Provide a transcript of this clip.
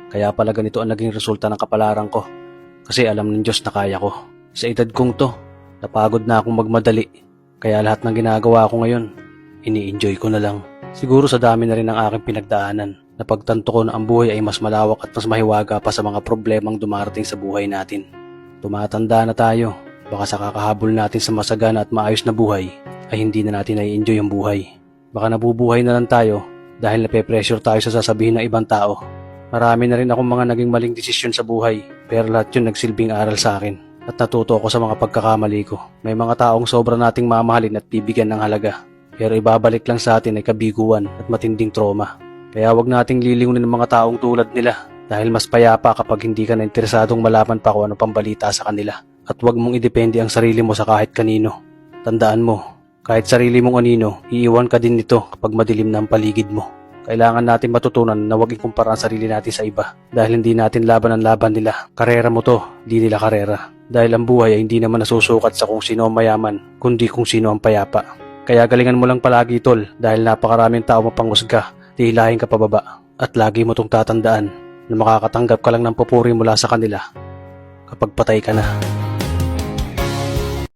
Kaya pala ganito ang naging resulta ng kapalaran ko. Kasi alam ng Diyos na kaya ko. Sa edad kong to, napagod na akong magmadali. Kaya lahat ng ginagawa ko ngayon, ini-enjoy ko na lang. Siguro sa dami na rin ng aking pinagdaanan, napagtanto ko na ang buhay ay mas malawak at mas mahiwaga pa sa mga problemang dumarating sa buhay natin. Tumatanda na tayo, baka sa kakahabol natin sa masagana at maayos na buhay, ay hindi na natin nai-enjoy ang buhay. Baka nabubuhay na lang tayo dahil nape-pressure tayo sa sasabihin ng ibang tao. Marami na rin akong mga naging maling desisyon sa buhay, pero lahat yun nagsilbing aral sa akin at natuto ako sa mga pagkakamali ko. May mga taong sobra nating mamahalin at bibigyan ng halaga, pero ibabalik lang sa atin ay kabiguan at matinding trauma. Kaya wag nating lilingunin ng mga taong tulad nila dahil mas payapa kapag hindi ka na interesadong malaman pa kung ano pang balita sa kanila. At wag mong idepende ang sarili mo sa kahit kanino. Tandaan mo, kahit sarili mong anino, iiwan ka din nito kapag madilim na ang paligid mo. Kailangan natin matutunan na huwag ikumpara ang sarili natin sa iba dahil hindi natin laban ang laban nila. Karera mo to, di nila karera. Dahil ang buhay ay hindi naman nasusukat sa kung sino ang mayaman, kundi kung sino ang payapa. Kaya galingan mo lang palagi tol dahil napakaraming tao mapanghusga, dihilahin ka pababa. At lagi mo tong tatandaan na makakatanggap ka lang ng papuri mula sa kanila kapag patay ka na.